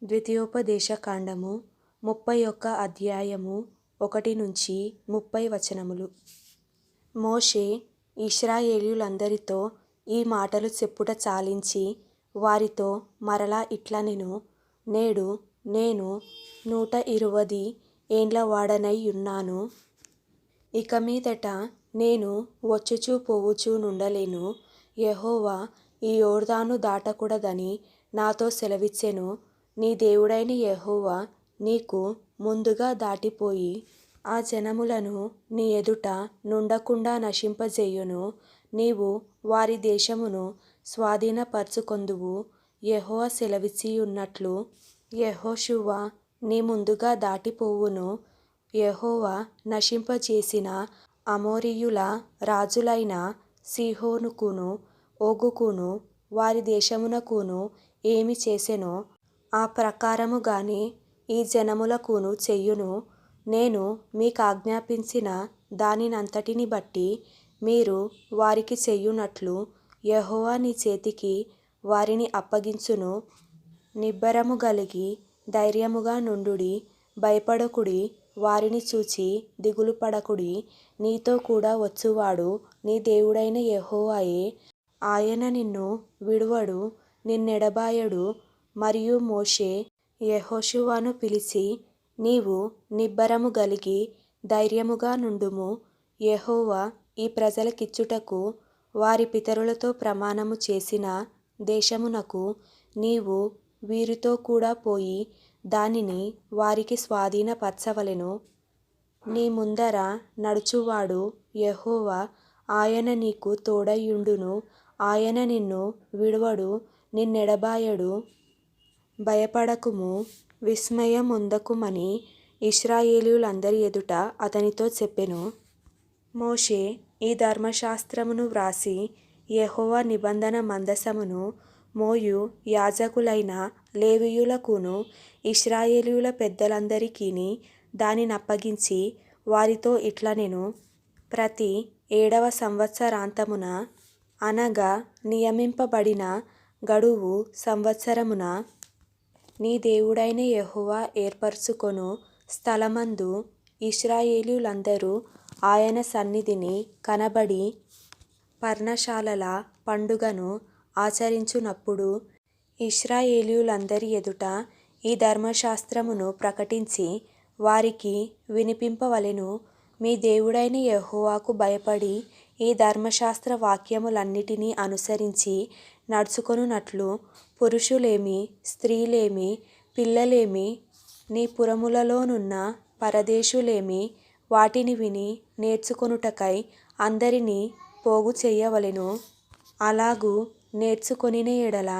ద్వితీయోపదేశకాండము 31 అధ్యాయము 1-30 మోషే ఇశ్రాయేలీయులందరితో ఈ మాటలు చెప్పుట చాలించి వారితో మరలా ఇట్లనెను. నేడు నేను 120 ఏండ్ల వాడనై యున్నాను. ఇక మీదట నేను వచ్చుచూ పోవుచూ నుండలేను. యెహోవా ఈ యొర్దాను దాటకూడదని నాతో సెలవిచ్చెను. నీ దేవుడైన యెహోవా నీకు ముందుగా దాటిపోయి ఆ జనములను నీ ఎదుట నుండకుండా నశింపజేయును. నీవు వారి దేశమును స్వాధీనపరచుకొందువు. యెహోవా సెలవిచ్చియున్నట్లు యెహోషువ నీ ముందుగా దాటిపోవును. యెహోవా నశింపజేసిన అమోరీయుల రాజులైన సీహోనుకును ఓగుకును వారి దేశమునకును ఏమి చేసెనో ఆ ప్రకారముగానే ఈ జనములకును చెయ్యును. నేను మీకాజ్ఞాపించిన దానినంతటిని బట్టి మీరు వారికి చెయ్యునట్లు యెహోవా నీ చేతికి వారిని అప్పగించును. నిబ్బరము గలిగి ధైర్యముగా నుండుడి. భయపడకుడి. వారిని చూచి దిగులుపడకుడి. నీతో కూడా వచ్చువాడు నీ దేవుడైన యెహోవాయే. ఆయన నిన్ను విడువడు, నిన్నెడబాయడు. మరియు మోషే యెహోషువను పిలిచి, నీవు నిబ్బరము గలిగి ధైర్యముగా నుండుము. యెహోవా ఈ ప్రజలకిచ్చుటకు వారి పితరులతో ప్రమాణము చేసిన దేశమునకు నీవు వీరితో కూడా పోయి దానిని వారికి స్వాధీనపరచవలెను. నీ ముందర నడుచువాడు యెహోవా. ఆయన నీకు తోడైయుండును. ఆయన నిన్ను విడువడు, నిన్నెడబాయడు. భయపడకుము, విస్మయమొందకుమని ఇశ్రాయేలీయులందరి ఎదుట అతనితో చెప్పెను. మోషే ఈ ధర్మశాస్త్రమును వ్రాసి యెహోవా నిబంధన మందసమును మోయు యాజకులైన లేవీయులకును ఇశ్రాయేలీయుల పెద్దలందరికిని దానినప్పగించి వారితో ఇట్లనెను. ప్రతి 7వ సంవత్సరాంతమున అనగా నియమింపబడిన గడువు సంవత్సరమున నీ దేవుడైన యెహోవా ఏర్పరచుకొను స్థలమందు ఇశ్రాయేలీయులందరూ ఆయన సన్నిధిని కనబడి పర్ణశాలల పండుగను ఆచరించునప్పుడు ఇశ్రాయేలీయులందరి ఎదుట ఈ ధర్మశాస్త్రమును ప్రకటించి వారికి వినిపింపవలెను. మీ దేవుడైన యెహోవాకు భయపడి ఈ ధర్మశాస్త్ర వాక్యములన్నిటినీ అనుసరించి నడుచుకొనున్నట్లు పురుషులేమి, స్త్రీలేమి, పిల్లలేమి, నీ పురములలోనున్న పరదేశులేమి వాటిని విని నేర్చుకొనుటకై అందరినీ పోగు చెయ్యవలెను. అలాగు నేర్చుకొనిన ఎడల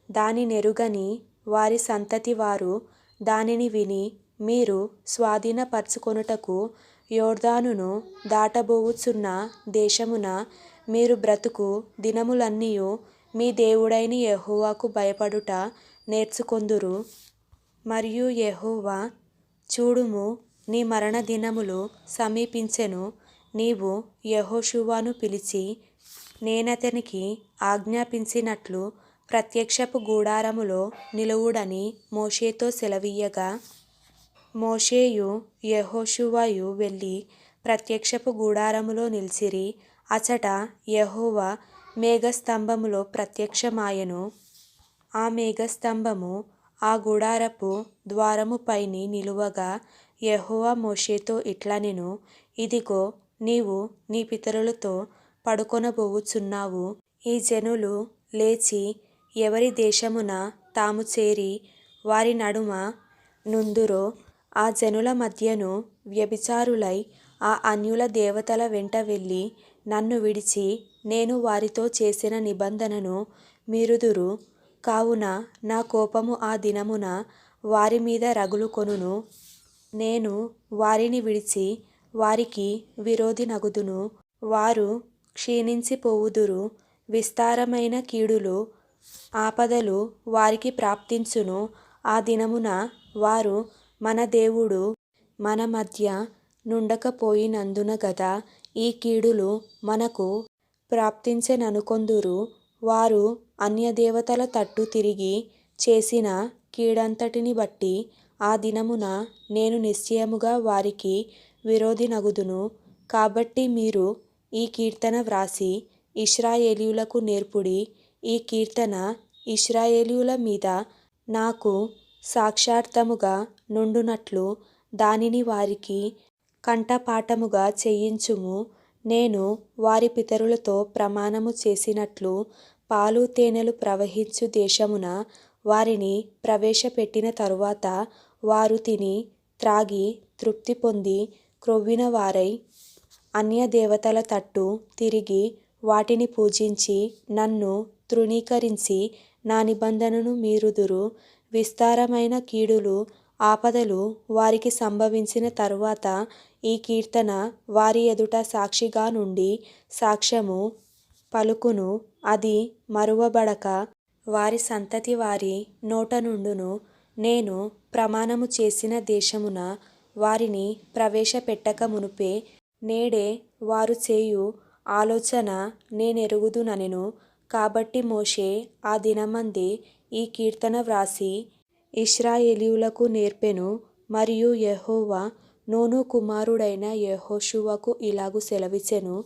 దానినెరుగని వారి సంతతి వారు దానిని విని మీరు స్వాధీనపరచుకొనుటకు యొర్దానును దాటబోవుచున్న దేశమున మీరు బ్రతుకు దినములన్నీయు మీ దేవుడైన యెహోవాకు భయపడుట నేర్చుకొందురు. మరియు యెహోవా, చూడుము, నీ మరణ దినములు సమీపించెను. నీవు యెహోషువను పిలిచి నేనతనికి ఆజ్ఞాపించినట్లు ప్రత్యక్షపు గుడారములో నిలువుడని మోషేతో సెలవీయగా మోషేయు యెహోషువయు వెళ్ళి ప్రత్యక్షపు గుడారములో నిలిచిరి. అచట యెహోవా మేఘస్తంభములో ప్రత్యక్షమాయెను. ఆ మేఘస్తంభము ఆ గుడారపు ద్వారముపైని నిలువగా యెహోవా మోషేతో ఇట్లనెను. ఇదిగో, నీవు నీ పితరులతో పడుకొనబోవుచున్నావు. ఈ జనులు లేచి ఎవరి దేశమున తాము చేరి వారి నడుమ నుందురో ఆ జనుల మధ్యను వ్యభిచారులై ఆ అన్యుల దేవతల వెంట వెళ్ళి నన్ను విడిచి నేను వారితో చేసిన నిబంధనను మీరుదురు. కావున నా కోపము ఆ దినమున వారి మీద రగులుకొనును. నేను వారిని విడిచి వారికి విరోధినగుదును. వారు క్షీణించిపోవుదురు. విస్తారమైన కీడులు, ఆపదలు వారికి ప్రాప్తించును. ఆ దినమున వారు మన దేవుడు మన మధ్య నుండకపోయినందున గదా ఈ కీడులు మనకు ప్రాప్తించెననుకొందురు. వారు అన్యదేవతల తట్టు తిరిగి చేసిన కీడంతటిని బట్టి ఆ దినమున నేను నిశ్చయముగా వారికి విరోధినగుదును. కాబట్టి మీరు ఈ కీర్తన వ్రాసి ఇశ్రాయేలీయులకు నేర్పుడి. ఈ కీర్తన ఇశ్రాయేలీయుల మీద నాకు సాక్షార్థముగా నుండునట్లు దానిని వారికి కంఠపాఠముగా చేయించుము. నేను వారి పితరులతో ప్రమాణము చేసినట్లు పాలు తేనెలు ప్రవహించు దేశమున వారిని ప్రవేశపెట్టిన తరువాత వారు తిని త్రాగి తృప్తి పొంది క్రొవ్విన వారై అన్యదేవతల తట్టు తిరిగి వాటిని పూజించి నన్ను తృణీకరించి నా నిబంధనను మీరుదురు. విస్తారమైన కీడులు ఆపదలు వారికి సంభవించిన తరువాత ఈ కీర్తన వారి ఎదుట సాక్షిగా నుండి సాక్ష్యము పలుకును. అది మరువబడక వారి సంతతి వారి నోట నుండును. నేను ప్రమాణము చేసిన దేశమున వారిని ప్రవేశపెట్టక మునుపే నేడే వారు చేయు ఆలోచన నేనెరుగుదుననెను. కాబట్టి మోషే ఆ దినమందే ఈ కీర్తన వ్రాసి ఇశ్రాయేలీయులకు నేర్పెను. మరియు యెహోవా నూను కుమారుడైన యెహోషువకు ఇలాగు సెలవిచ్చెను.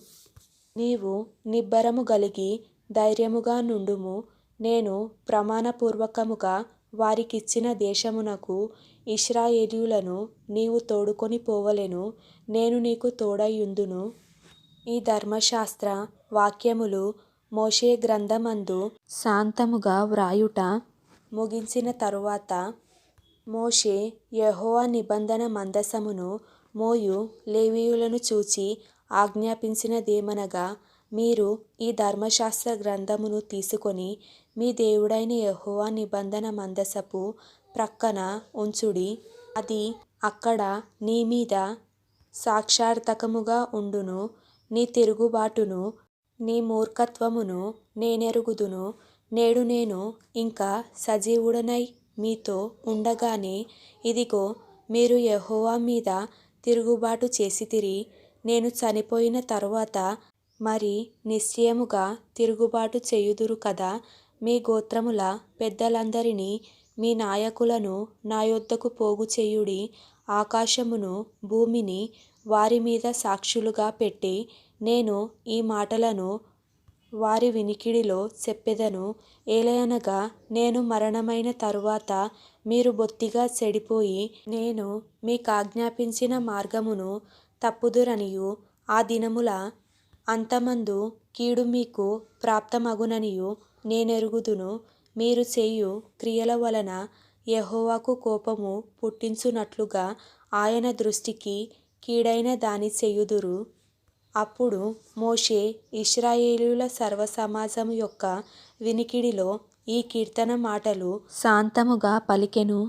నీవు నిబ్బరము గలిగి ధైర్యముగా నుండుము. నేను ప్రమాణపూర్వకముగా వారికిచ్చిన దేశమునకు ఇశ్రాయేలీయులను నీవు తోడుకొని పోవలెను. నేను నీకు తోడైయుందును. ఈ ధర్మశాస్త్ర వాక్యములు మోషే గ్రంథమందు శాంతముగా వ్రాయుట ముగించిన తరువాత మోషే యెహోవా నిబంధన మందసమును మోయు లేవీయులను చూచి ఆజ్ఞాపించినదేమనగా, మీరు ఈ ధర్మశాస్త్ర గ్రంథమును తీసుకొని మీ దేవుడైన యెహోవా నిబంధన మందసపు ప్రక్కన ఉంచుడి. అది అక్కడ నీ మీద సాక్షార్థకముగా ఉండును. నీ తిరుగుబాటును నీ మూర్ఖత్వమును నేనెరుగుదును. నేడు నేను ఇంకా సజీవుడనై మీతో ఉండగానే ఇదిగో మీరు యెహోవా మీద తిరుగుబాటు చేసితిరి. నేను చనిపోయిన తరువాత మరి నిశ్చయముగా తిరుగుబాటు చేయుదురు కదా. మీ గోత్రముల పెద్దలందరినీ మీ నాయకులను నా యొద్దకు పోగు చేయుడి. ఆకాశమును భూమిని వారి మీద సాక్షులుగా పెట్టి నేను ఈ మాటలను వారి వినికిడిలో చెప్పెదను. ఏలయనగా నేను మరణమైన తరువాత మీరు బొత్తిగా చెడిపోయి నేను మీకాజ్ఞాపించిన మార్గమును తప్పుదురనియు ఆ దినముల అంతమందు కీడు మీకు ప్రాప్తమగుననియు నేనెరుగుదును. మీరు చేయు క్రియల వలన యెహోవాకు కోపము పుట్టించునట్లుగా ఆయన దృష్టికి కీడైన దాని చేయుదురు. అప్పుడు మోషే ఇశ్రాయేలీయుల సర్వసమాజము యొక్క వినికిడిలో ఈ కీర్తన మాటలు శాంతముగా పలికెను.